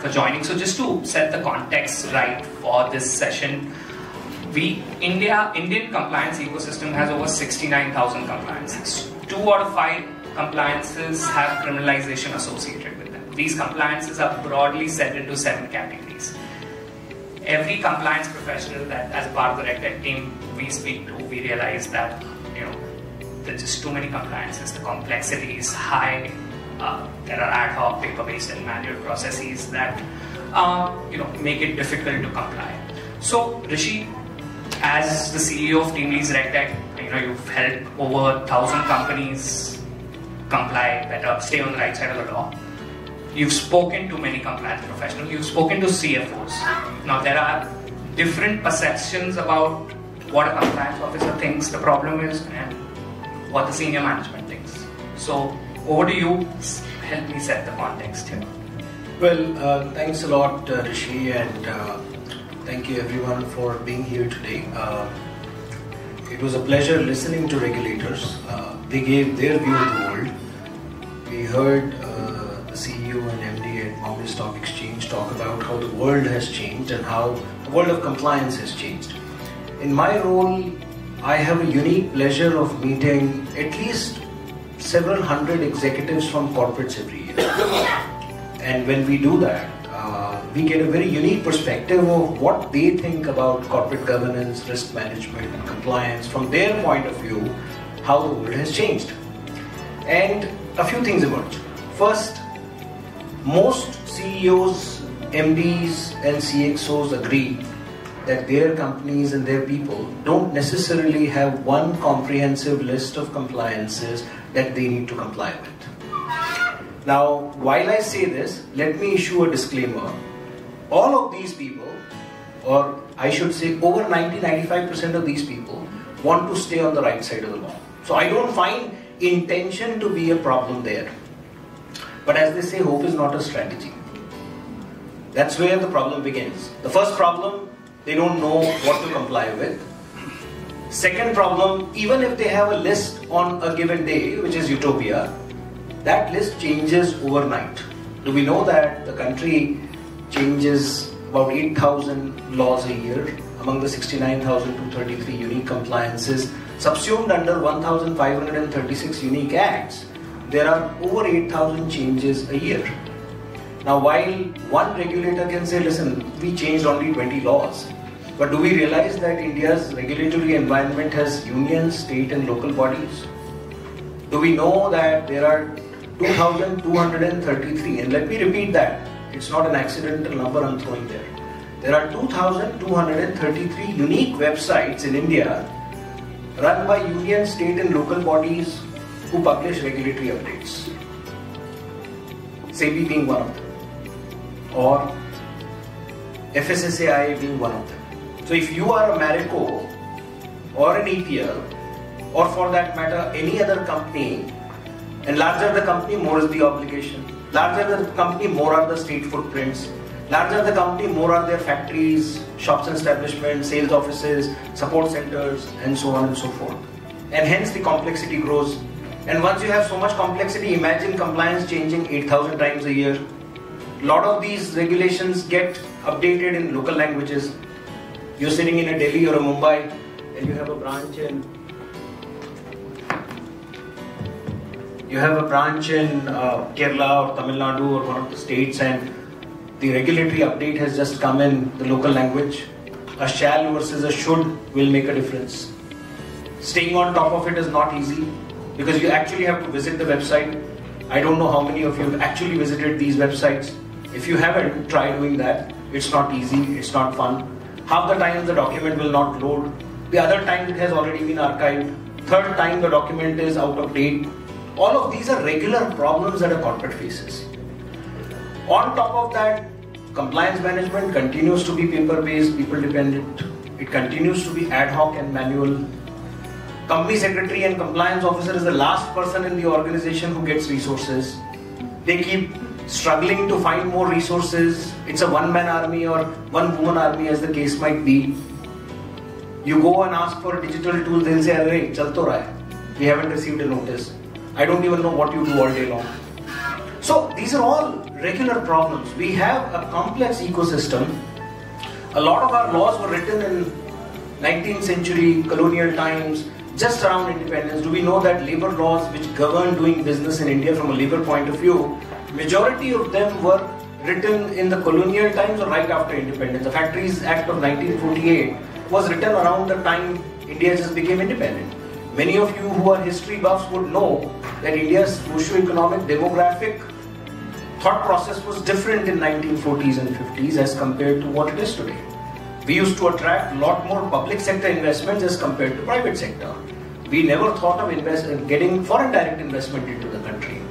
for joining. So just to set the context right for this session, Indian compliance ecosystem has over 69,000 compliances. 2 out of 5 compliances have criminalization associated with them. These compliances are broadly set into 7 categories. Every compliance professional that, as part of the Regtech team, we speak to, we realize that there's just too many compliances. The complexity is high. There are ad hoc, paper-based, and manual processes that make it difficult to comply. So, Rishi, as the CEO of Team Leads Regtech, you've helped over 1,000 companies comply better, stay on the right side of the law. You've spoken to many compliance professionals. You've spoken to CFOs. Now, there are different perceptions about what a compliance officer thinks the problem is and what the senior management thinks. So, over to you. Help me set the context here. Well, thanks a lot, Rishi, and thank you everyone for being here today. It was a pleasure listening to regulators. They gave their view of the world. We heard the CEO and MD at Bombay Stock Exchange talk about how the world has changed and how the world of compliance has changed. In my role, I have a unique pleasure of meeting at least several hundred executives from corporates every year. And when we do that, we get a very unique perspective of what they think about corporate governance, risk management, and compliance from their point of view, how the world has changed. And a few things emerge. First, most CEOs, MDs, and CXOs agree that their companies and their people don't necessarily have one comprehensive list of compliances that they need to comply with. Now, while I say this, let me issue a disclaimer. All of these people, or I should say over 90-95% of these people, want to stay on the right side of the law. So I don't find intention to be a problem there. But as they say, hope is not a strategy. That's where the problem begins. The first problem, they don't know what to comply with. Second problem, even if they have a list on a given day, which is utopia, that list changes overnight. Do we know that the country changes about 8,000 laws a year among the 69,233 unique compliances subsumed under 1,536 unique acts? There are over 8,000 changes a year. Now, while one regulator can say, listen, we changed only 20 laws, but do we realize that India's regulatory environment has unions, state and local bodies? Do we know that there are 2,233, and let me repeat that, it's not an accidental number I'm throwing there. There are 2,233 unique websites in India run by unions, state and local bodies who publish regulatory updates. SEBI being one of them, or FSSAI being one of them. So if you are a Marico or an EPL, or for that matter any other company, and larger the company, more is the obligation. Larger the company, more are the state footprints. Larger the company, more are their factories, shops and establishments, sales offices, support centers, and so on and so forth. And hence the complexity grows. And once you have so much complexity, imagine compliance changing 8,000 times a year. A lot of these regulations get updated in local languages. You're sitting in a Delhi or a Mumbai, and you have a branch in Kerala or Tamil Nadu or one of the states, and the regulatory update has just come in the local language. A shall versus a should will make a difference. Staying on top of it is not easy because you actually have to visit the website. I don't know how many of you have actually visited these websites. If you haven't, try doing that. It's not easy, it's not fun. Half the time the document will not load. The other time it has already been archived. Third time the document is out of date. All of these are regular problems that a corporate faces. On top of that, compliance management continues to be paper-based, people-dependent. It continues to be ad hoc and manual. Company secretary and compliance officer is the last person in the organization who gets resources. They keep struggling to find more resources. It's a one-man army or one-woman army as the case might be. You go and ask for a digital tool, they'll say, "Arey, chal to raha hai. We haven't received a notice." I don't even know what you do all day long. So these are all regular problems. We have a complex ecosystem. A lot of our laws were written in 19th century colonial times, just around independence. Do we know that labor laws which govern doing business in India from a labor point of view, majority of them were written in the colonial times or right after independence? The Factories Act of 1948 was written around the time India just became independent. Many of you who are history buffs would know that India's socio-economic demographic thought process was different in 1940s and 50s as compared to what it is today. We used to attract a lot more public sector investments as compared to private sector. We never thought of getting foreign direct investment into the country.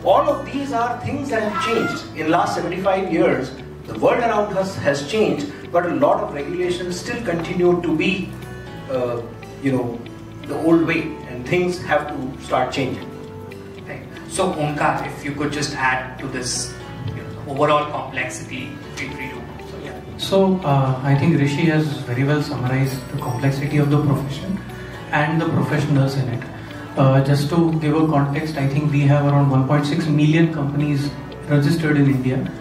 All of these are things that have changed. In last 75 years, the world around us has changed, but a lot of regulations still continue to be, the old way, and things have to start changing. Right. So, Omkar, if you could just add to this overall complexity, feel free to. So, I think Rishi has very well summarized the complexity of the profession and the professionals in it. Just to give a context, I think we have around 1.6 million companies registered in India,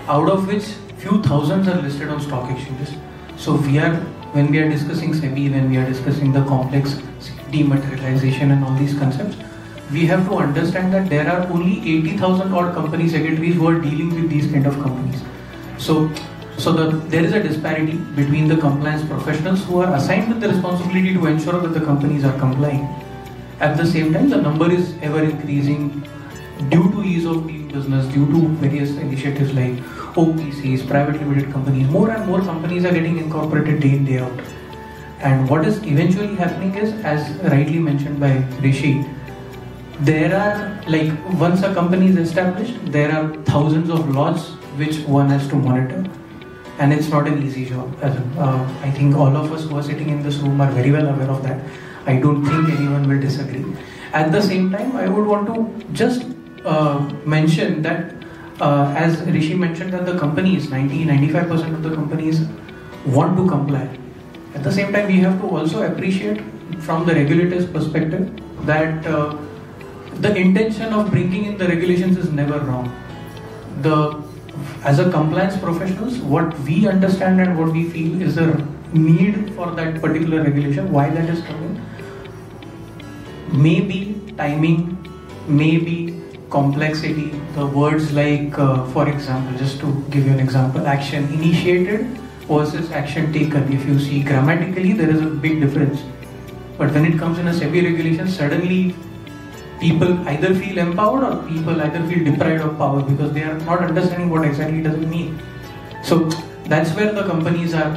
out of which few thousands are listed on stock exchanges. So when we are discussing SEBI, when we are discussing the complex dematerialization and all these concepts, we have to understand that there are only 80,000 odd company secretaries who are dealing with these kind of companies. So there is a disparity between the compliance professionals who are assigned with the responsibility to ensure that the companies are complying. At the same time, the number is ever increasing due to ease of doing business, due to various initiatives like OPCs, private limited companies. More and more companies are getting incorporated day in, day out. And what is eventually happening is, as rightly mentioned by Rishi, there are, once a company is established, there are thousands of laws which one has to monitor. And it's not an easy job. I think all of us who are sitting in this room are very well aware of that. I don't think anyone will disagree. At the same time, I would want to just mention that as Rishi mentioned, that the companies, 90-95% of the companies want to comply. At the same time, we have to also appreciate from the regulator's perspective that the intention of bringing in the regulations is never wrong. As a compliance professionals, what we understand and what we feel is a need for that particular regulation, why that is coming. Maybe timing, maybe complexity, the words like, for example, just to give you an example, action initiated versus action taken. If you see grammatically, there is a big difference. But when it comes in a SEBI regulation, suddenly people either feel empowered or people either feel deprived of power because they are not understanding what exactly does it mean. So that's where the companies are,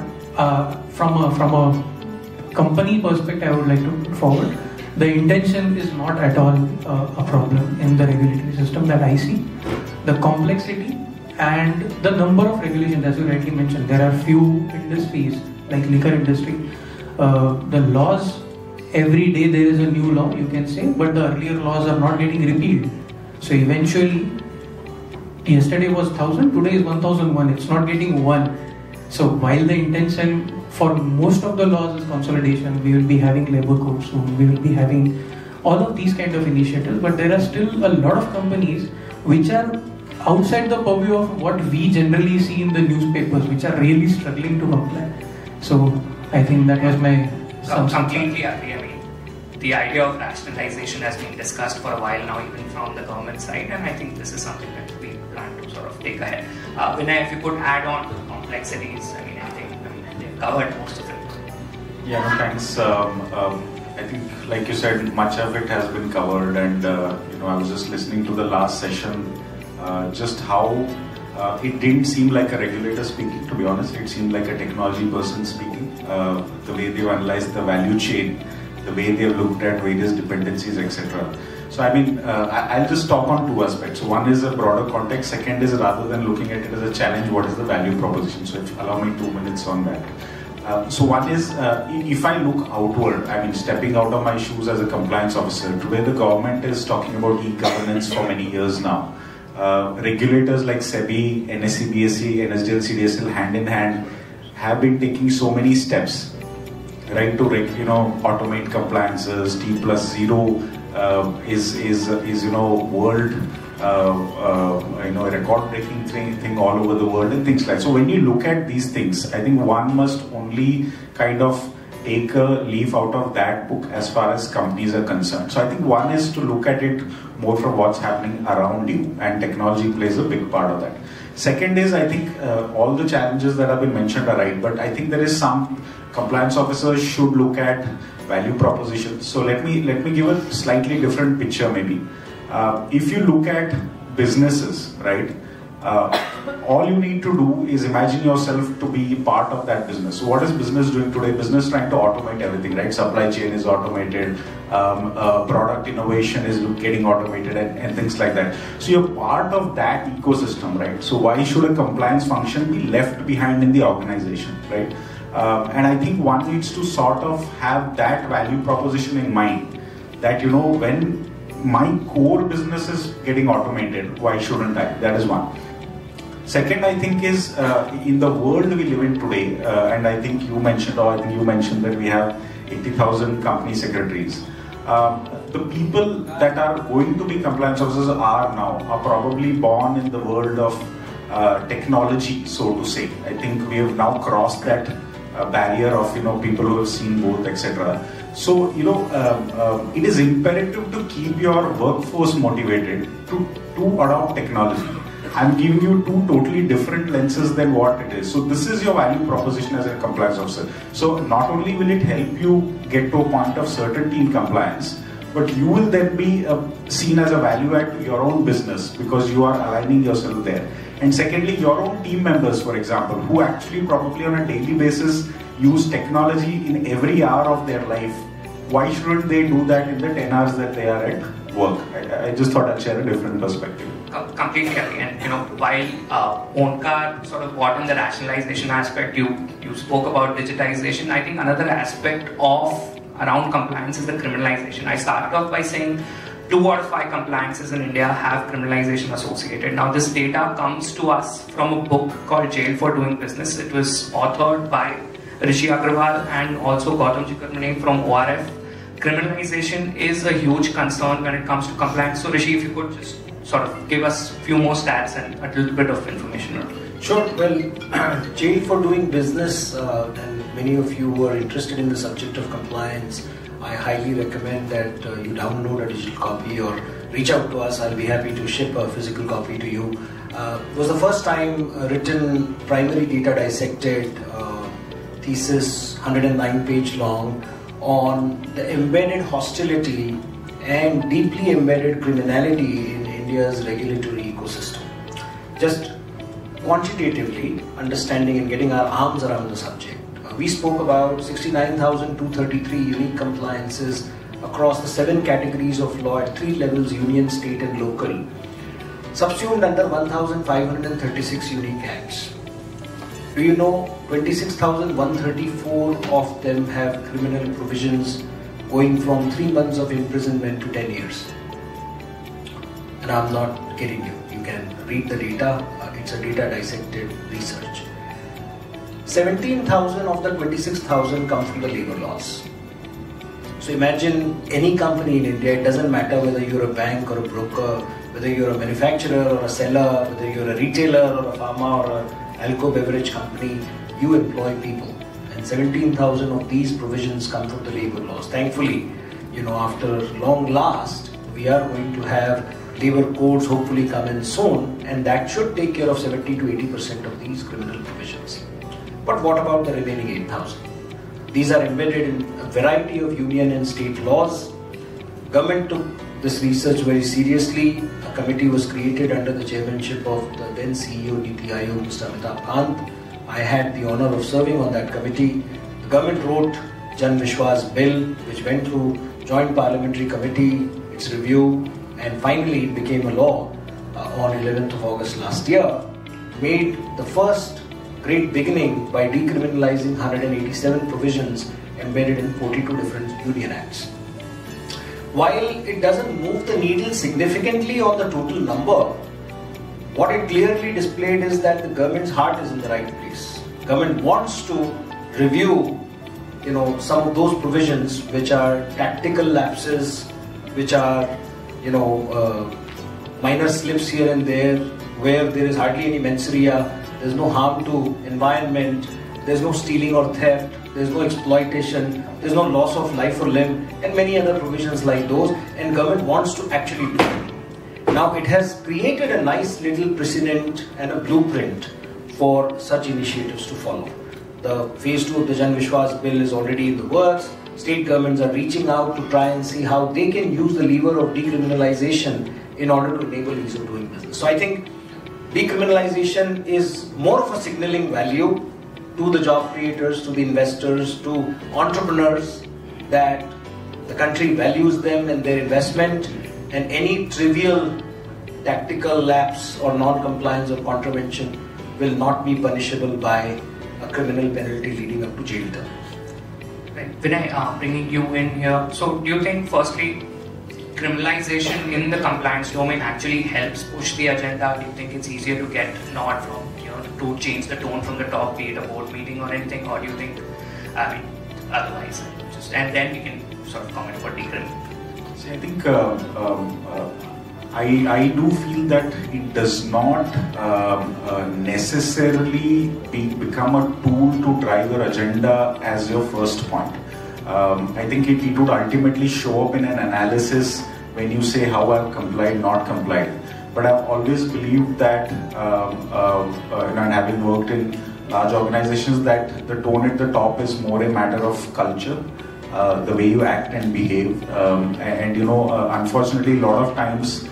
from a company perspective, I would like to put forward. The intention is not at all a problem in the regulatory system that I see. The complexity and the number of regulations, as you rightly mentioned, there are few industries like liquor industry. The laws, every day there is a new law, you can say, but the earlier laws are not getting repealed. So eventually, yesterday was 1000, today is 1001. It's not getting one. So while the intention for most of the laws is consolidation, we will be having labor codes soon, we will be having all of these kind of initiatives, but there are still a lot of companies which are outside the purview of what we generally see in the newspapers, which are really struggling to comply. So I think that was my completely agree. I mean, the idea of rationalization has been discussed for a while now, even from the government side, and I think this is something that we plan to sort of take ahead. Vinay, if you could add on to the complexities, I think they've covered most of it. Yeah, no, thanks. I think, like you said, much of it has been covered, and I was just listening to the last session, just how it didn't seem like a regulator speaking. To be honest, it seemed like a technology person speaking. The way they've analyzed the value chain, the way they've looked at various dependencies, etc. So I'll just talk on two aspects. So one is a broader context. Second is, rather than looking at it as a challenge, what is the value proposition? So allow me 2 minutes on that. So one is, if I look outward, stepping out of my shoes as a compliance officer, today the government is talking about e-governance for many years now. Regulators like SEBI, NSE, BSE, NSDL, CDSL, hand in hand, have been taking so many steps, right, to automate compliances. T+0 is world a record-breaking thing all over the world and things like that. So when you look at these things, I think one must only kind of take a leaf out of that book as far as companies are concerned. So I think one is to look at it more from what's happening around you, and technology plays a big part of that. Second is, I think all the challenges that have been mentioned are right, but I think there is some compliance officers should look at value propositions. So let me give a slightly different picture maybe. If you look at businesses, right, all you need to do is imagine yourself to be part of that business. So what is business doing today? Business trying to automate everything, right? Supply chain is automated, product innovation is getting automated, and things like that. So you're part of that ecosystem, right? So why should a compliance function be left behind in the organization, right? And I think one needs to sort of have that value proposition in mind, that, you know, when my core business is getting automated, why shouldn't I? That is one. Second, I think is in the world we live in today, and I think you mentioned that we have 80,000 company secretaries. The people that are going to be compliance officers are probably born in the world of technology, so to say. I think we have now crossed that barrier of, you know, people who have seen both, etc. So, you know, it is imperative to keep your workforce motivated to adopt technology. I'm giving you two totally different lenses than what it is. So this is your value proposition as a compliance officer. So not only will it help you get to a point of certainty in compliance, but you will then be seen as a value add to your own business because you are aligning yourself there. And secondly, your own team members, for example, who actually probably on a daily basis use technology in every hour of their life. Why shouldn't they do that in the 10 hours that they are at work? I just thought I'd share a different perspective. Completely agree. And, you know, while Onkar sort of brought in the rationalization aspect, you spoke about digitization. I think another aspect of around compliance is the criminalization. I started off by saying 2 out of 5 compliances in India have criminalization associated. Now this data comes to us from a book called Jail for Doing Business. It was authored by Rishi Agrawal and also Gautam Jikarmane from ORF. Criminalization is a huge concern when it comes to compliance. So Rishi, if you could just sort of give us a few more stats and a little bit of information. Sure. Well, Jail for Doing Business, and many of you who are interested in the subject of compliance, I highly recommend that you download a digital copy or reach out to us. I'll be happy to ship a physical copy to you. It was the first time written, primary data dissected thesis, 109-page long, on the embedded hostility and deeply embedded criminality in India's regulatory ecosystem. Just quantitatively understanding and getting our arms around the subject. We spoke about 69,233 unique compliances across the 7 categories of law at 3 levels, union, state and local, subsumed under 1,536 unique acts. Do you know 26,134 of them have criminal provisions going from 3 months of imprisonment to 10 years? And I'm not kidding you. You can read the data. It's a data dissected research. 17,000 of the 26,000 come from the labor laws. So imagine any company in India, it doesn't matter whether you're a bank or a broker, whether you're a manufacturer or a seller, whether you're a retailer or a pharma or a alcohol beverage company, you employ people. And 17,000 of these provisions come from the labor laws. Thankfully, you know, after long last, we are going to have labor codes hopefully come in soon, and that should take care of 70 to 80% of these criminal provisions. But what about the remaining 8,000? These are embedded in a variety of union and state laws. Government took this research very seriously. A committee was created under the chairmanship of the then CEO Niti Aayog, Mr. Amitabh Kant. I had the honor of serving on that committee. The government wrote Jan Vishwas Bill, which went through Joint Parliamentary Committee, its review, and finally it became a law on 11th of August last year. Made the first great beginning by decriminalizing 187 provisions embedded in 42 different union acts. While it doesn't move the needle significantly on the total number, what it clearly displayed is that the government's heart is in the right place. Government wants to review, you know, some of those provisions which are tactical lapses, which are, you know, minor slips here and there, where there is hardly any mens rea, there's no harm to environment, there's no stealing or theft, there's no exploitation, there's no loss of life or limb, and many other provisions like those, and government wants to actually do it. Now it has created a nice little precedent and a blueprint for such initiatives to follow. The phase 2 of the Jan Vishwas bill is already in the works. State governments are reaching out to try and see how they can use the lever of decriminalization in order to enable ease of doing business. So I think decriminalization is more of a signaling value to the job creators, to the investors, to entrepreneurs, that the country values them and their investment, and any trivial tactical lapse or non-compliance or contravention will not be punishable by a criminal penalty leading up to jail term. Right. Vinay, bringing you in here. So do you think firstly criminalization in the compliance domain actually helps push the agenda? Do you think it's easier to get nod from, to change the tone from the top, be it a board meeting or anything, or do you think, otherwise? And then we can sort of comment about decriminalization. See, I think I do feel that it does not necessarily become a tool to drive your agenda as your first point. I think it would ultimately show up in an analysis when you say how I've complied, not complied. But I've always believed that, and having worked in large organizations, that the tone at the top is more a matter of culture, the way you act and behave. Unfortunately, a lot of times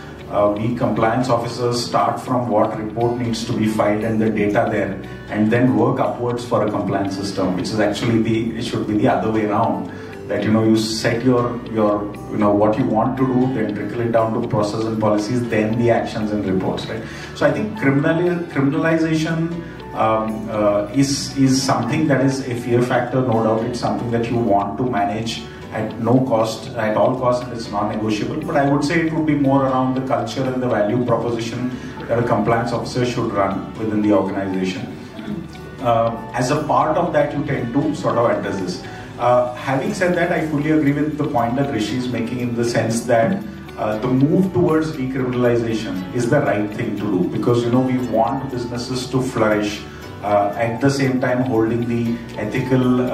we compliance officers start from what report needs to be filed and the data there, and then work upwards for a compliance system, which is actually it should be the other way around. That you set your what you want to do, then trickle it down to process and policies, then the actions and reports, right? So I think criminalization is something that is a fear factor, no doubt. It's something that you want to manage at no cost, at all costs, and it's non-negotiable. But I would say it would be more around the culture and the value proposition that a compliance officer should run within the organization. As a part of that, you tend to sort of address this. Having said that, I fully agree with the point that Rishi is making, in the sense that the move towards decriminalization is the right thing to do, because we want businesses to flourish, at the same time holding the ethical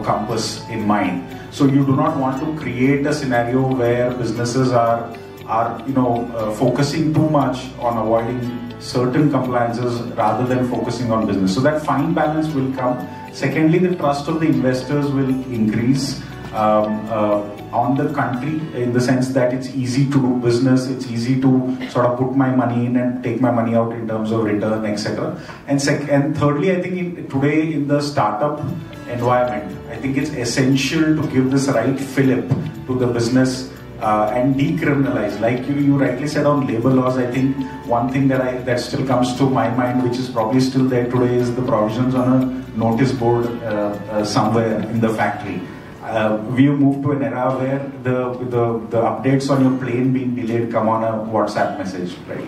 compass in mind. So you do not want to create a scenario where businesses are focusing too much on avoiding certain compliances rather than focusing on business. So that fine balance will come. Secondly, the trust of the investors will increase on the country, in the sense that it's easy to do business, it's easy to sort of put my money in and take my money out in terms of return, etc. And thirdly, I think today in the startup environment, I think it's essential to give this right fillip to the business and decriminalize. Like you rightly said on labor laws, I think one thing that still comes to my mind, which is probably still there today, is the provisions on a notice board somewhere in the factory. We have moved to an era where the updates on your plane being delayed come on a WhatsApp message, right?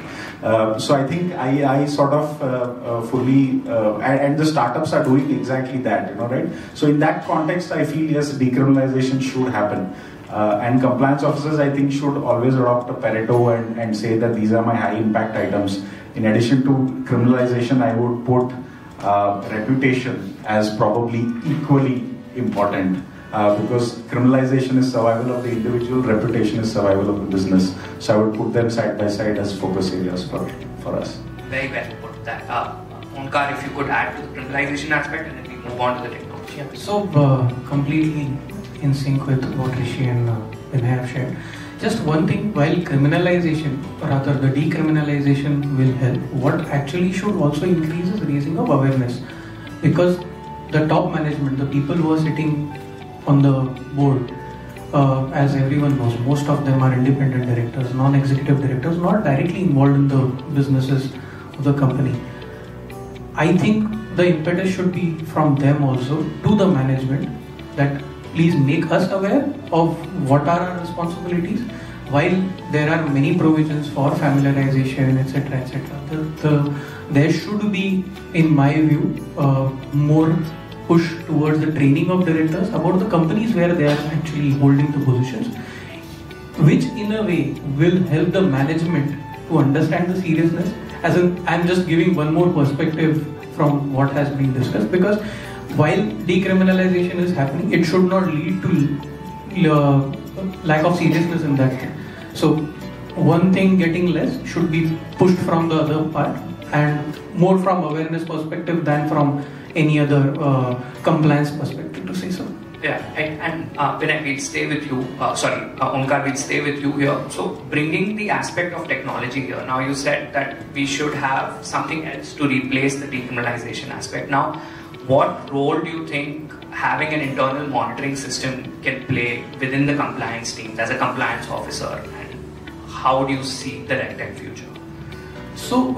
So I think I sort of fully, and the startups are doing exactly that, right? So in that context, I feel yes, decriminalization should happen. And compliance officers, I think, should always adopt a Pareto and say that these are my high impact items. In addition to criminalization, I would put reputation as probably equally important. Because criminalization is survival of the individual, reputation is survival of the business. So I would put them side by side as focus areas for us. Very well put that. Onkar, if you could add to the criminalization aspect, and then we move on to the technology. Yeah, so completely in sync with what Rishi and Vinay have shared. Just one thing, while criminalization, or rather the decriminalization will help, what actually should also increase is raising of awareness. Because the top management, the people who are sitting on the board, as everyone knows, most of them are independent directors, non-executive directors, not directly involved in the businesses of the company. I think the impetus should be from them also to the management, that please make us aware of what are our responsibilities. While there are many provisions for familiarization, etc., etc., there should be, in my view, more push towards the training of directors about the companies where they are actually holding the positions, which in a way will help the management to understand the seriousness. As in, I'm just giving one more perspective from what has been discussed, because while decriminalization is happening, it should not lead to lack of seriousness in that. So one thing getting less should be pushed from the other part, and more from awareness perspective than from any other compliance perspective, to say so. Yeah, and Vinay, we'll stay with you. Omkar, we'll stay with you here. So, bringing the aspect of technology here. Now, you said that we should have something else to replace the decriminalization aspect. Now, what role do you think having an internal monitoring system can play within the compliance team as a compliance officer, and how do you see the Regtech future? So,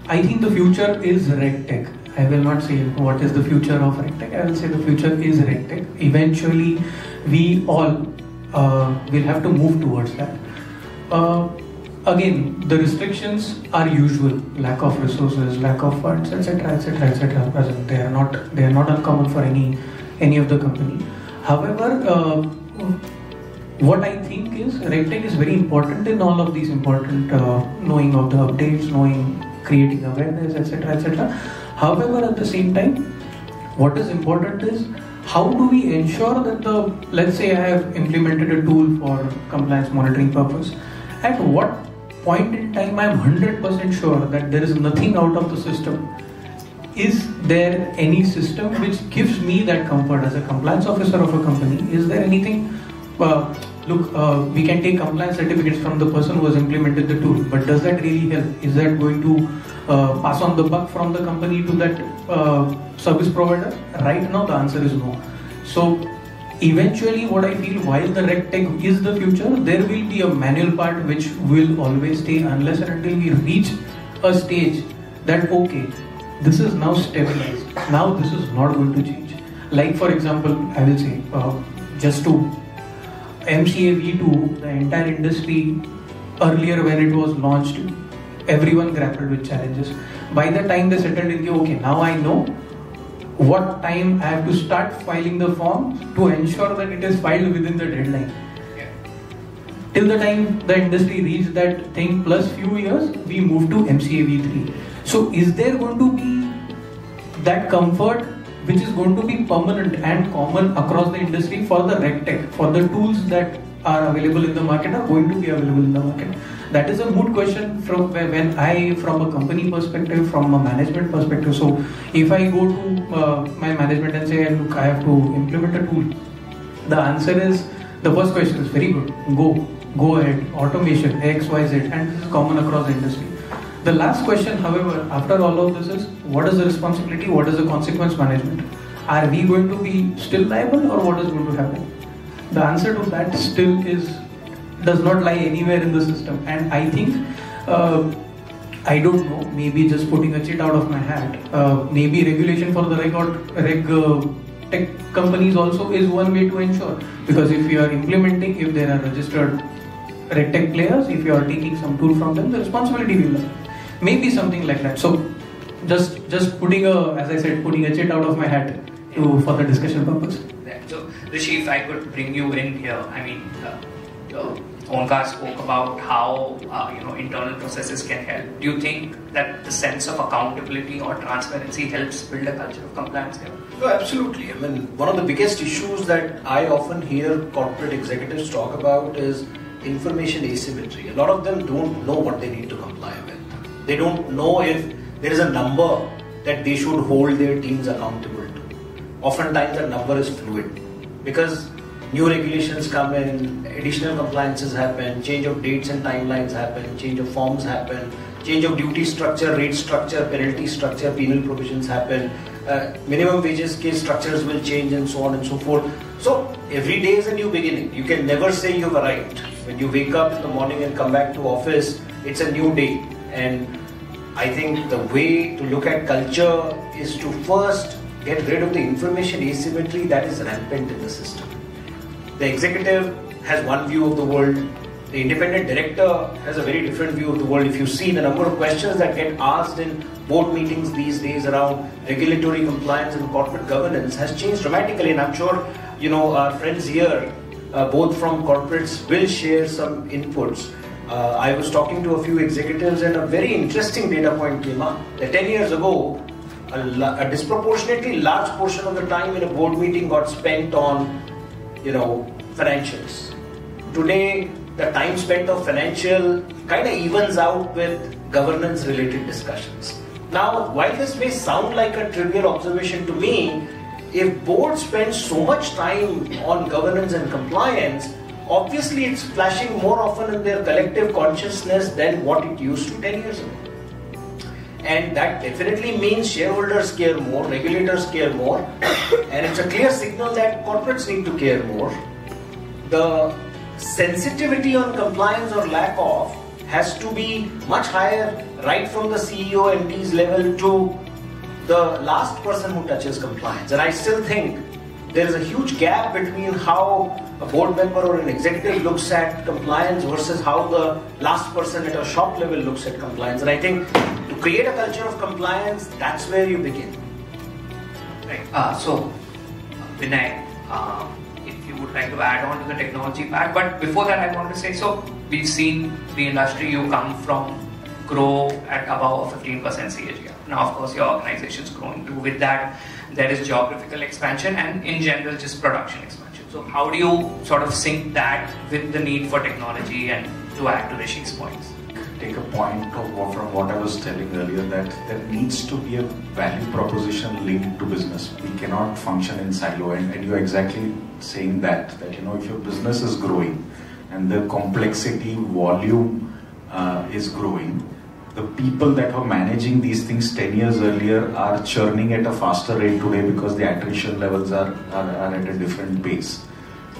I think the future is Regtech. I will not say what is the future of Regtech. I will say the future is Regtech. Eventually, we all will have to move towards that. Again, the restrictions are usual: lack of resources, lack of funds, etc., etc., etc. They are not uncommon for any of the company. However, what I think is Regtech is very important in all of these important knowing of the updates, creating awareness, etc., etc. However, at the same time, what is important is how do we ensure that let's say I have implemented a tool for compliance monitoring purpose. At what point in time I am 100% sure that there is nothing out of the system? Is there any system which gives me that comfort as a compliance officer of a company? Is there anything? We can take compliance certificates from the person who has implemented the tool, but does that really help? Is that going to pass on the buck from the company to that service provider? Right now, the answer is no. So, eventually, what I feel, while the Regtech is the future, there will be a manual part which will always stay unless and until we reach a stage that, okay, this is now stabilized. Now, this is not going to change. Like, for example, I will say, just to MCA V2, the entire industry, earlier when it was launched, everyone grappled with challenges. By the time they settled in, okay, now I know what time I have to start filing the form to ensure that it is filed within the deadline. Till the time the industry reached that thing plus few years, we moved to MCA V3. So is there going to be that comfort which is going to be permanent and common across the industry for the Regtech, for the tools that are available in the market are going to be available in the market? That is a good question from a company perspective, from a management perspective. So if I go to my management and say, look, I have to implement a tool, the answer is, the first question is very good, go ahead, automation, X, Y, Z, and this is common across the industry. The last question, however, after all of this is, what is the responsibility, what is the consequence management? Are we going to be still liable, or what is going to happen? The answer to that still does not lie anywhere in the system, and I think, I don't know, maybe just putting a chit out of my hat, maybe regulation for the tech companies also is one way to ensure, because if you are implementing, if there are registered Regtech players, if you are taking some tool from them, the responsibility will lie. Maybe something like that. So just putting a chit out of my hat for the discussion purpose. So Rishi, if I could bring you in here, I mean, Omkar spoke about how internal processes can help. Do you think that the sense of accountability or transparency helps build a culture of compliance here? No, absolutely. I mean, one of the biggest issues that I often hear corporate executives talk about is information asymmetry. A lot of them don't know what they need to comply with. They don't know if there is a number that they should hold their teams accountable to. Oftentimes that number is fluid because new regulations come in, additional compliances happen, change of dates and timelines happen, change of forms happen, change of duty structure, rate structure, penalty structure, penal provisions happen, minimum wages case structures will change and so on and so forth. So every day is a new beginning. You can never say you've arrived. When you wake up in the morning and come back to office, it's a new day. And I think the way to look at culture is to first get rid of the information asymmetry that is rampant in the system. The executive has one view of the world. The independent director has a very different view of the world. If you see the number of questions that get asked in board meetings these days around regulatory compliance and corporate governance has changed dramatically. And I'm sure, our friends here, both from corporates, will share some inputs. I was talking to a few executives and a very interesting data point came up that 10 years ago, a disproportionately large portion of the time in a board meeting got spent on, financials. Today, the time spent on financial kind of evens out with governance related discussions. Now, while this may sound like a trivial observation to me, if boards spend so much time on governance and compliance, obviously it's flashing more often in their collective consciousness than what it used to 10 years ago. And that definitely means shareholders care more, regulators care more, and it's a clear signal that corporates need to care more. The sensitivity on compliance or lack of has to be much higher, right from the CEO MD's level to the last person who touches compliance. And I still think there is a huge gap between how a board member or an executive looks at compliance versus how the last person at a shop level looks at compliance. And I think to create a culture of compliance, that's where you begin. Right. So, Vinay, if you would like to add on to the technology part, but before that I want to say, so we've seen the industry you come from grow at above a 15% CAGR. Now, of course, your organization is growing too. With that, there is geographical expansion and in general just production expansion. So how do you sort of sync that with the need for technology and to add to Rishi's points? Take a point from what I was telling earlier, that there needs to be a value proposition linked to business. We cannot function in silo, and you're exactly saying that if your business is growing and the complexity volume is growing, the people that were managing these things 10 years earlier are churning at a faster rate today because the attrition levels are at a different pace.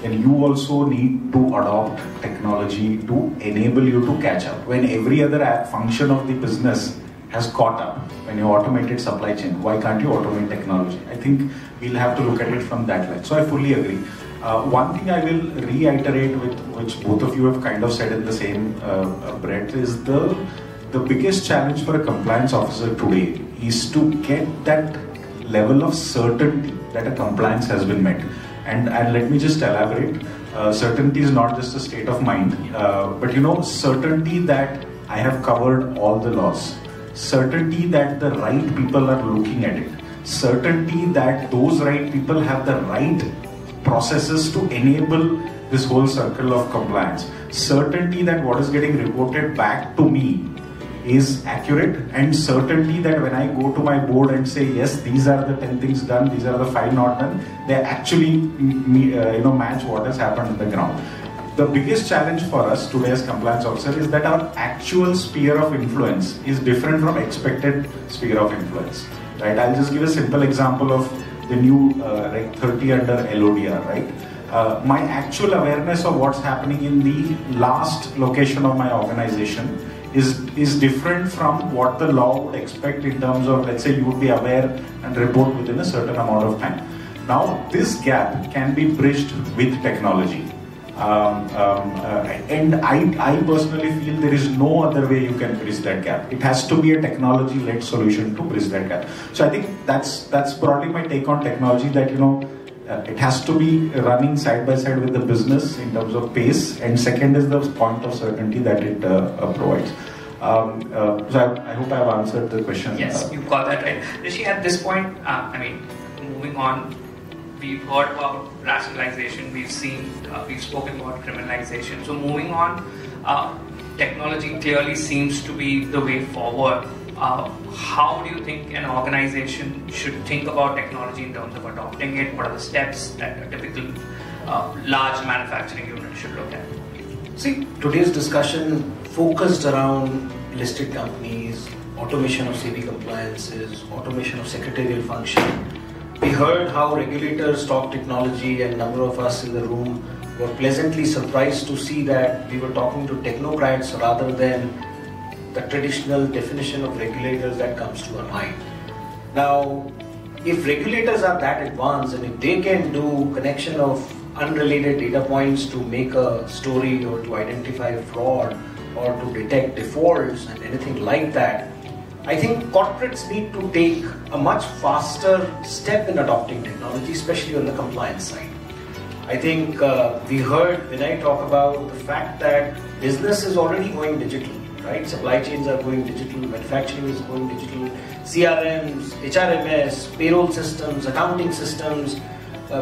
And you also need to adopt technology to enable you to catch up. When every other function of the business has caught up, when you automated supply chain, why can't you automate technology? I think we'll have to look at it from that lens. So I fully agree. One thing I will reiterate, with which both of you have kind of said in the same breath, is the biggest challenge for a compliance officer today is to get that level of certainty that a compliance has been met. And let me just elaborate. Certainty is not just a state of mind, but certainty that I have covered all the laws. Certainty that the right people are looking at it. Certainty that those right people have the right processes to enable this whole circle of compliance. Certainty that what is getting reported back to me is accurate, and certainty that when I go to my board and say, yes, these are the 10 things done, these are the 5 not done, they actually match what has happened on the ground. The biggest challenge for us today as compliance officer is that our actual sphere of influence is different from expected sphere of influence. Right? I'll just give a simple example of the new Reg 30 under LODR. Right? My actual awareness of what's happening in the last location of my organization is different from what the law would expect in terms of, let's say, you would be aware and report within a certain amount of time. Now, this gap can be bridged with technology. And I personally feel there is no other way you can bridge that gap. It has to be a technology-led solution to bridge that gap. So I think that's broadly my take on technology, that it has to be running side by side with the business in terms of pace, and second is the point of certainty that it provides. So I hope I have answered the question. Yes, you got that right. Rishi, at this point, moving on, we've heard about rationalization, we've spoken about criminalization. So moving on, technology clearly seems to be the way forward. How do you think an organization should think about technology in terms of adopting it? What are the steps that a typical large manufacturing unit should look at? See, today's discussion focused around listed companies, automation of CB compliances, automation of secretarial function. We heard how regulators talk technology, and a number of us in the room were pleasantly surprised to see that we were talking to technocrats rather than the traditional definition of regulators that comes to our mind. Now, if regulators are that advanced and if they can do connection of unrelated data points to make a story or to identify fraud or to detect defaults and anything like that, I think corporates need to take a much faster step in adopting technology, especially on the compliance side. I think we heard Vinay talk about the fact that business is already going digital, right? Supply chains are going digital, manufacturing is going digital, CRMs, HRMS, payroll systems, accounting systems,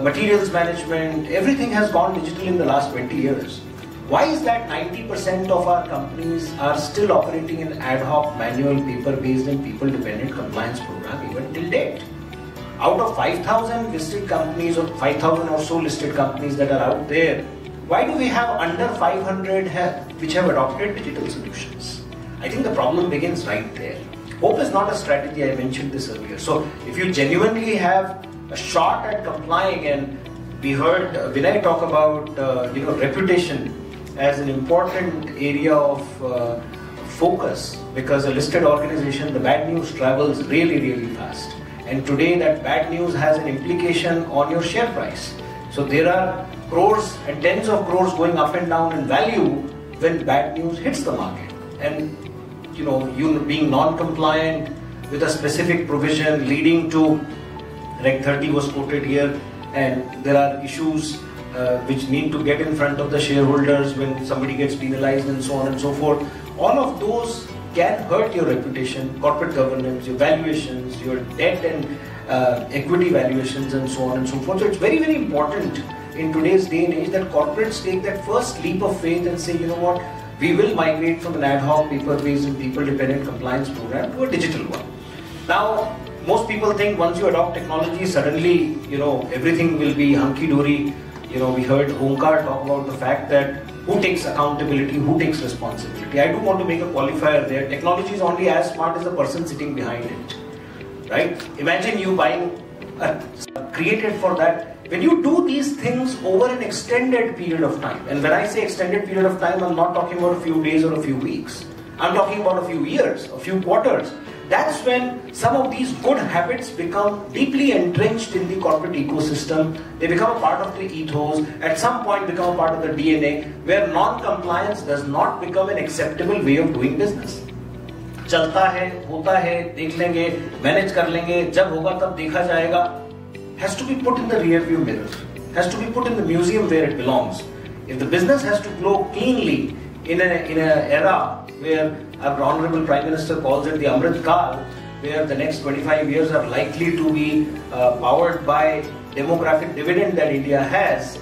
materials management, everything has gone digital in the last 20 years. Why is that 90% of our companies are still operating in ad hoc, manual, paper-based and people-dependent compliance program even till date? Out of 5,000 listed companies or 5,000 or so listed companies that are out there, why do we have under 500 which have adopted digital solutions? I think the problem begins right there. Hope is not a strategy, I mentioned this earlier. So if you genuinely have a shot at complying, and we heard Vinay talk about reputation as an important area of focus, because a listed organization, the bad news travels really, really fast. And today that bad news has an implication on your share price. So there are crores and tens of crores going up and down in value when bad news hits the market. And you being non-compliant with a specific provision leading to Reg 30 was quoted here, and there are issues which need to get in front of the shareholders when somebody gets penalized and so on and so forth. All of those can hurt your reputation, corporate governance, your valuations, your debt and equity valuations and so on and so forth. So it's very, very important in today's day and age that corporates take that first leap of faith and say, you know what, we will migrate from an ad hoc, paper-based and people-dependent compliance program to a digital one. Now, most people think once you adopt technology, suddenly, everything will be hunky-dory. We heard Onkar talk about the fact that who takes accountability, who takes responsibility. I do want to make a qualifier there. Technology is only as smart as the person sitting behind it, right? Imagine you buying created for that. When you do these things over an extended period of time, and when I say extended period of time, I'm not talking about a few days or a few weeks. I'm talking about a few years, a few quarters. That's when some of these good habits become deeply entrenched in the corporate ecosystem. They become a part of the ethos, at some point become a part of the DNA, where non-compliance does not become an acceptable way of doing business. चलता है, होता है, देख लेंगे, manage कर लेंगे, जब होगा तब देखा जाएगा, has to be put in the rear view mirror, has to be put in the museum where it belongs. If the business has to grow cleanly in an era where our Honorable Prime Minister calls it the Amrit Kal, where the next 25 years are likely to be powered by demographic dividend that India has,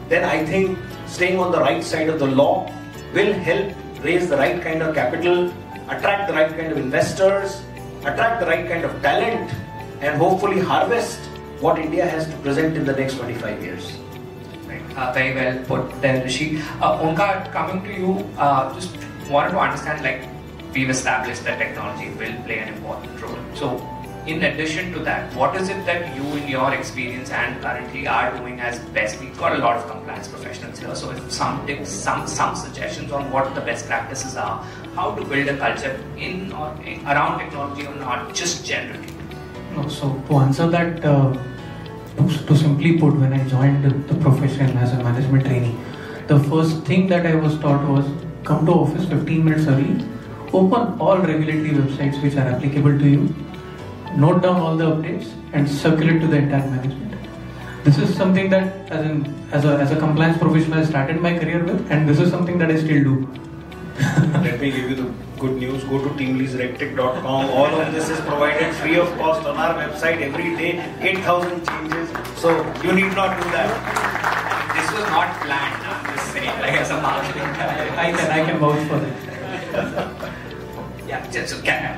then I think staying on the right side of the law will help raise the right kind of capital, attract the right kind of investors, attract the right kind of talent, and hopefully harvest what India has to present in the next 25 years. Very well put then, Rishi. Onkar, coming to you, just wanted to understand, we've established that technology will play an important role. So, in addition to that, what is it that you, in your experience and currently are doing as best? We've got a lot of compliance professionals here, so if some tips, some suggestions on what the best practices are, how to build a culture in or around technology or not, just generally. No, so to answer that, to simply put, when I joined the profession as a management trainee, the first thing that I was taught was come to office 15 minutes early, open all regulatory websites which are applicable to you, note down all the updates and circulate to the entire management. This is something that as a compliance professional I started my career with, and this is something that I still do. Let me give you the good news. Go to teamleadsregtech.com. All of this is provided free of cost on our website every day. 8,000 changes. So you need not do that. This was not planned. I'm just saying, as a marketing guy. I can vouch for that.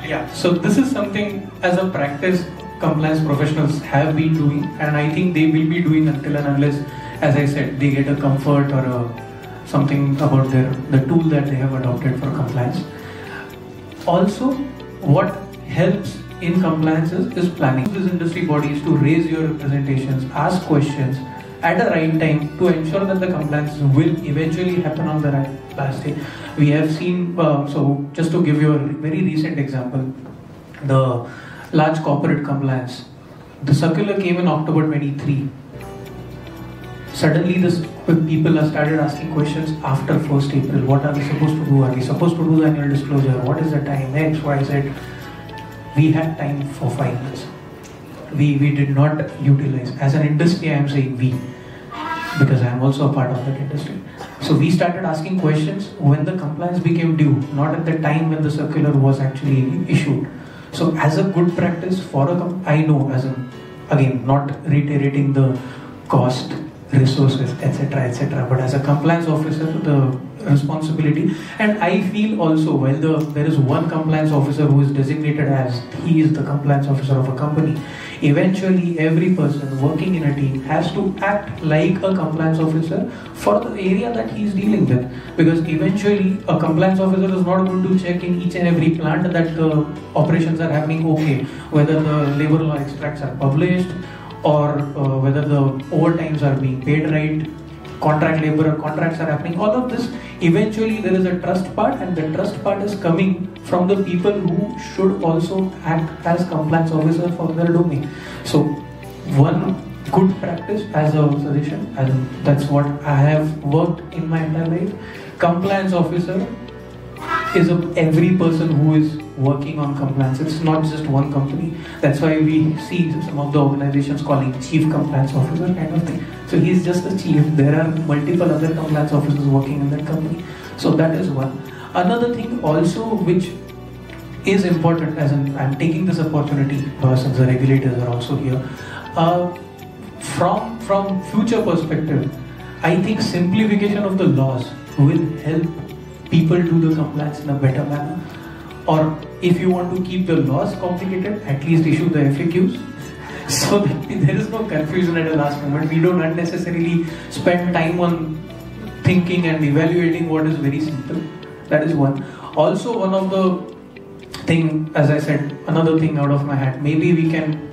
Yeah. So this is something as a practice compliance professionals have been doing, and I think they will be doing until and unless, as I said, they get a comfort or something about the tool that they have adopted for compliance. Also, what helps in compliance is planning. These industry bodies to raise your representations, ask questions at the right time to ensure that the compliance will eventually happen on the right last day. We have seen, so just to give you a very recent example, the large corporate compliance. The circular came in October 23. Suddenly people have started asking questions after 1st April. What are we supposed to do? Are we supposed to do the annual disclosure? What is the time? X, Y, Z. We had time for 5 years. We did not utilize. As an industry, I am saying we. because I am also a part of that industry. So we started asking questions when the compliance became due, not at the time when the circular was actually issued. So as a good practice for I know, as again, not reiterating the cost, resources, etc., but as a compliance officer, the responsibility, and I feel also, while there is one compliance officer who is designated as he is the compliance officer of a company, eventually every person working in a team has to act like a compliance officer for the area that he is dealing with, because eventually a compliance officer is not going to check in each and every plant that the operations are happening okay, whether the labor law extracts are published, or whether the overtimes are being paid right, contract labor contracts are happening. All of this, eventually there is a trust part, and the trust part is coming from the people who should also act as compliance officer for their domain. So one good practice as a suggestion, and that's what I have worked in my entire life, compliance officer is every person who is working on compliance. It's not just one company. That's why we see some of the organizations calling chief compliance officer kind of thing. So he's just the chief. There are multiple other compliance officers working in that company. So that is one. Another thing also which is important, as I'm taking this opportunity since the regulators are also here, from future perspective, I think simplification of the laws will help people do the compliance in a better manner. Or if you want to keep the laws complicated, at least issue the FAQs so that there is no confusion at the last moment. We don't unnecessarily spend time on thinking and evaluating what is very simple. That is one. Also, one of the thing, as I said, another thing out of my hat, maybe we can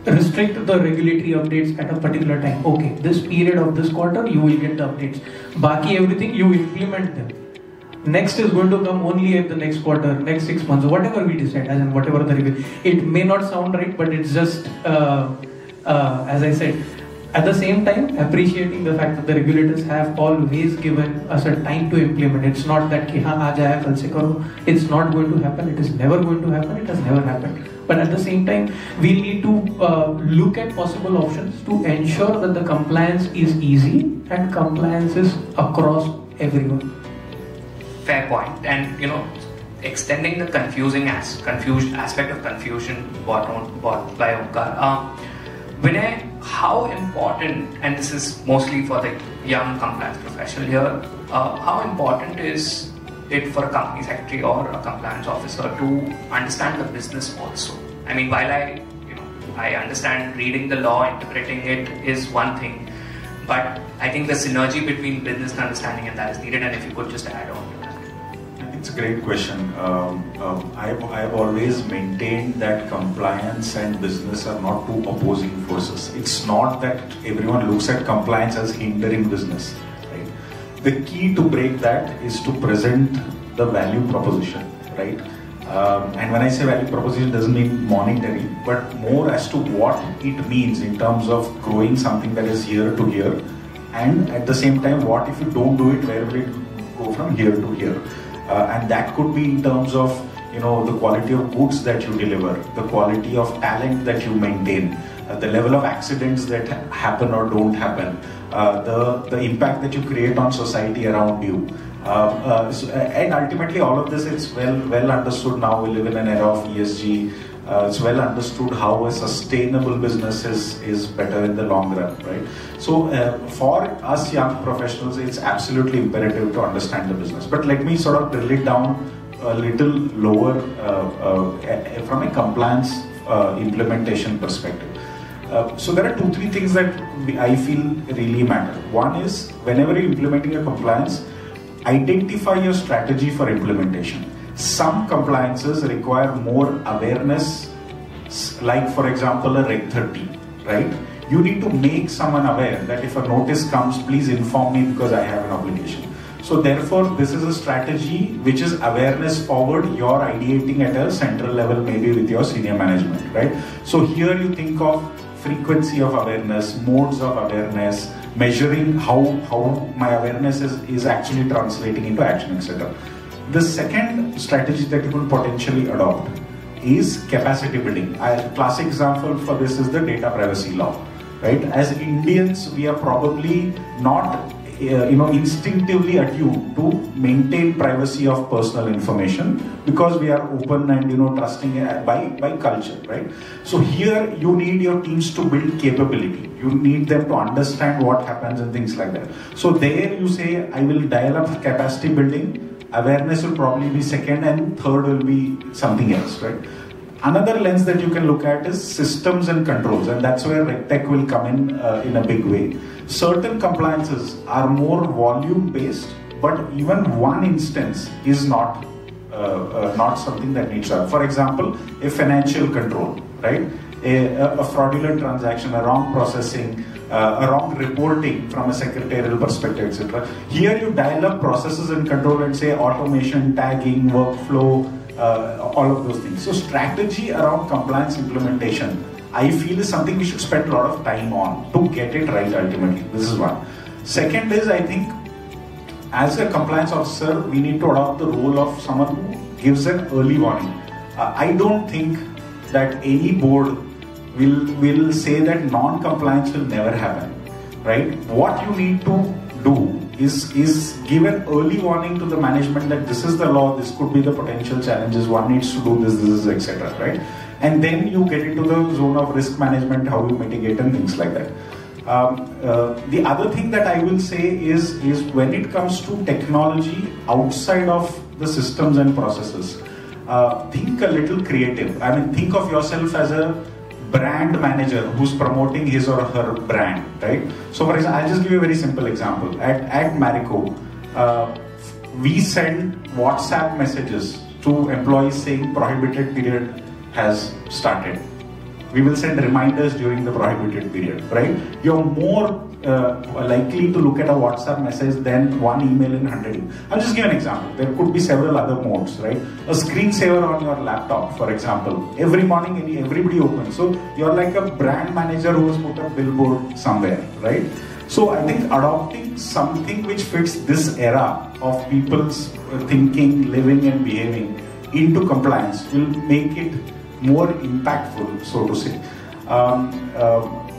restrict the regulatory updates at a particular time. Okay, this period of this quarter you will get the updates. Baki everything you implement them. Next is going to come only at the next quarter, next 6 months, whatever we decide, as in whatever the review. It may not sound right, but it's just as I said, at the same time appreciating the fact that the regulators have always given us a time to implement. It's not that ki haan aaj aaya kal se karo. It's not going to happen. It is never going to happen. It has never happened. But at the same time, we need to look at possible options to ensure that the compliance is easy and compliance is across everyone. Fair point. And extending the aspect of confusion brought by Omkar. Vinay, how important, and this is mostly for the young compliance professional here, how important is it for a company secretary or a compliance officer to understand the business also? I mean, while I understand reading the law, interpreting it is one thing, but I think the synergy between business and understanding and that is needed, and if you could just add on to that. It's a great question. I've always maintained that compliance and business are not two opposing forces. It's not that everyone looks at compliance as hindering business. Right? The key to break that is to present the value proposition, right? And when I say value proposition, it doesn't mean monetary, but more as to what it means in terms of growing something that is here to here, and at the same time, what if you don't do it, where will it go from here to here? And that could be in terms of the quality of goods that you deliver, the quality of talent that you maintain, the level of accidents that happen or don't happen, the impact that you create on society around you. And ultimately all of this is well understood now. We live in an era of ESG. It's well understood how a sustainable business is better in the long run, right? So for us young professionals, it's absolutely imperative to understand the business. But let me sort of drill it down a little lower from a compliance implementation perspective. So there are 2-3 things that I feel really matter. One is, whenever you're implementing a compliance, identify your strategy for implementation. Some compliances require more awareness, like for example a Reg 30, right? You need to make someone aware that if a notice comes, please inform me because I have an obligation. So therefore, this is a strategy which is awareness forward. You're ideating at a central level, maybe with your senior management, right? So here you think of frequency of awareness, modes of awareness, measuring how my awareness is actually translating into action, etc. The second strategy that you can potentially adopt is capacity building. A classic example for this is the data privacy law. right? As Indians, we are probably not instinctively attuned to maintain privacy of personal information because we are open and trusting by culture, right? So here you need your teams to build capability. You need them to understand what happens and things like that. So there you say, I will dial up capacity building. Awareness will probably be second, and third will be something else, right? Another lens that you can look at is systems and controls, and that's where Regtech will come in a big way. Certain compliances are more volume based, but even one instance is not something that needs to. For example, a financial control, right? A fraudulent transaction, a wrong processing, a wrong reporting from a secretarial perspective, etc. Here you dial up processes and control and say automation, tagging, workflow, all of those things. So strategy around compliance implementation, I feel, is something we should spend a lot of time on to get it right ultimately. This is one. Second is, I think, as a compliance officer, we need to adopt the role of someone who gives an early warning. I don't think that any board will say that non-compliance will never happen, right? What you need to do is give an early warning to the management that this is the law, this could be the potential challenges, one needs to do this, etc., right? And then you get into the zone of risk management, how you mitigate and things like that. The other thing that I will say is when it comes to technology outside of the systems and processes, think a little creative. I mean, think of yourself as a brand manager who's promoting his or her brand, right? So for example, I'll just give you a very simple example. At Marico, we send WhatsApp messages to employees saying prohibited period has started. We will send reminders during the prohibited period, right? You're more likely to look at a WhatsApp message than one email in 100. I'll just give an example. There could be several other modes, right? A screensaver on your laptop, for example. Every morning, everybody opens. So you're like a brand manager who has put a billboard somewhere, right? So I think adopting something which fits this era of people's thinking, living and behaving into compliance will make it more impactful, so to say.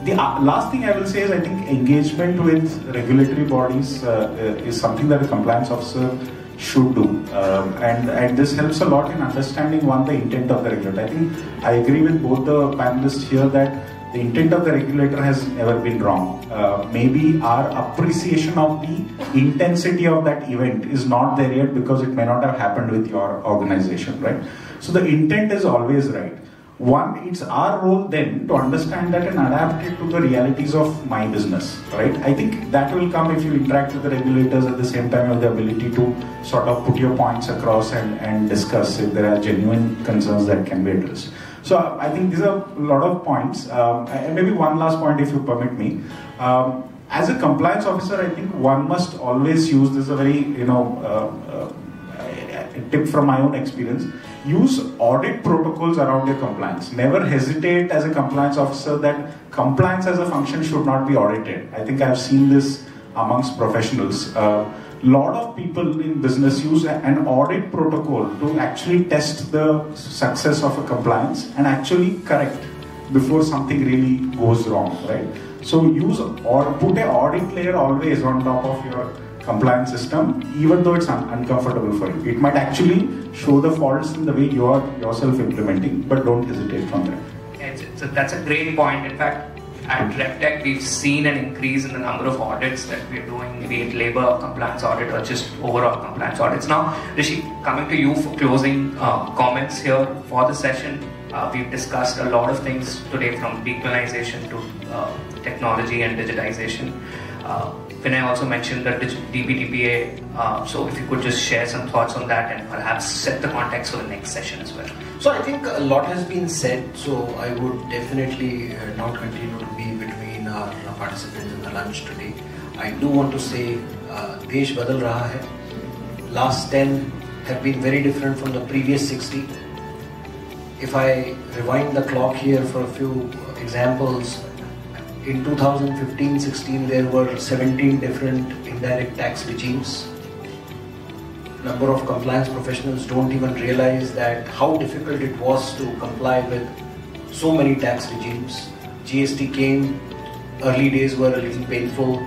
The last thing I will say is I think engagement with regulatory bodies is something that a compliance officer should do. And this helps a lot in understanding, one, the intent of the regulator. I think I agree with both the panelists here that the intent of the regulator has never been wrong. Maybe our appreciation of the intensity of that event is not there yet because it may not have happened with your organization, right? So the intent is always right. One, it's our role then to understand that and adapt it to the realities of my business, right? I think that will come if you interact with the regulators at the same time with the ability to sort of put your points across and discuss if there are genuine concerns that can be addressed. So I think these are a lot of points. And maybe one last point, if you permit me. As a compliance officer, I think one must always use this, a very, tip from my own experience. Use audit protocols around your compliance. Never hesitate as a compliance officer that compliance as a function should not be audited. I think I've seen this amongst professionals. Lot of people in business use an audit protocol to actually test the success of a compliance and actually correct before something really goes wrong, right? So use or put an audit layer always on top of your compliance system, even though it's uncomfortable for you. It might actually show the faults in the way you are yourself implementing, but don't hesitate from that. Yeah, that's a great point. In fact, at Regtech, we've seen an increase in the number of audits that we're doing, be it labor compliance audit or just overall compliance audits. Now, Rishi, coming to you for closing comments here for the session. We've discussed a lot of things today, from decriminalization to technology and digitization. Vinay also mentioned the DPDPA, so if you could just share some thoughts on that and perhaps set the context for the next session as well. So I think a lot has been said, so I would definitely not continue to be between our participants in the lunch today. I do want to say, Desh badal raha hai. Last 10 have been very different from the previous 60. If I rewind the clock here for a few examples, in 2015-16 there were 17 different indirect tax regimes. Number of compliance professionals don't even realize that how difficult it was to comply with so many tax regimes. GST came, early days were a little painful,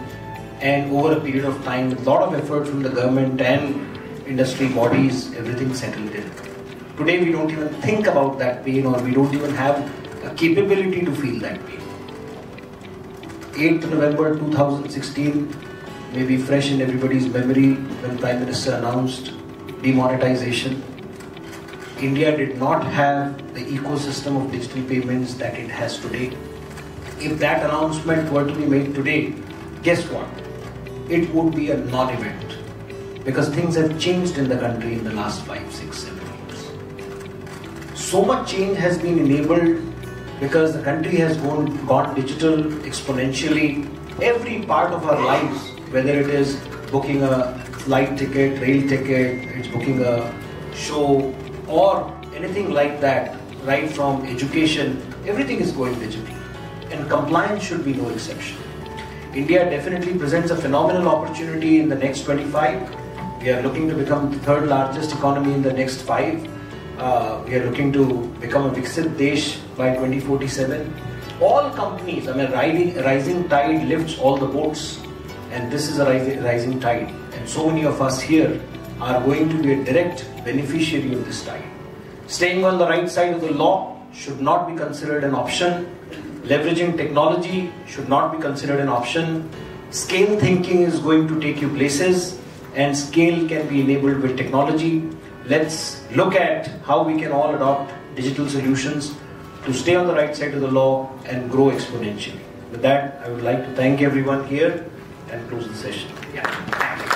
and over a period of time, with a lot of effort from the government and industry bodies, everything settled in. Today we don't even think about that pain, or we don't even have a capability to feel that pain. 8th November 2016 may be fresh in everybody's memory when Prime Minister announced demonetization. India did not have the ecosystem of digital payments that it has today. If that announcement were to be made today, guess what? It would be a non-event, because things have changed in the country in the last 5, 6, 7 years. So much change has been enabled because the country has gone digital exponentially. Every part of our lives, whether it is booking a flight ticket, rail ticket, it's booking a show, or anything like that, right from education, everything is going digital. And compliance should be no exception. India definitely presents a phenomenal opportunity in the next 25. We are looking to become the third largest economy in the next 5. We are looking to become a Viksit Desh by 2047. All companies, rising tide lifts all the boats, and this is a rising tide. And so many of us here are going to be a direct beneficiary of this tide. Staying on the right side of the law should not be considered an option. Leveraging technology should not be considered an option. Scale thinking is going to take you places, and scale can be enabled with technology. Let's look at how we can all adopt digital solutions to stay on the right side of the law and grow exponentially. With that, I would like to thank everyone here and close the session. Yeah, thank you.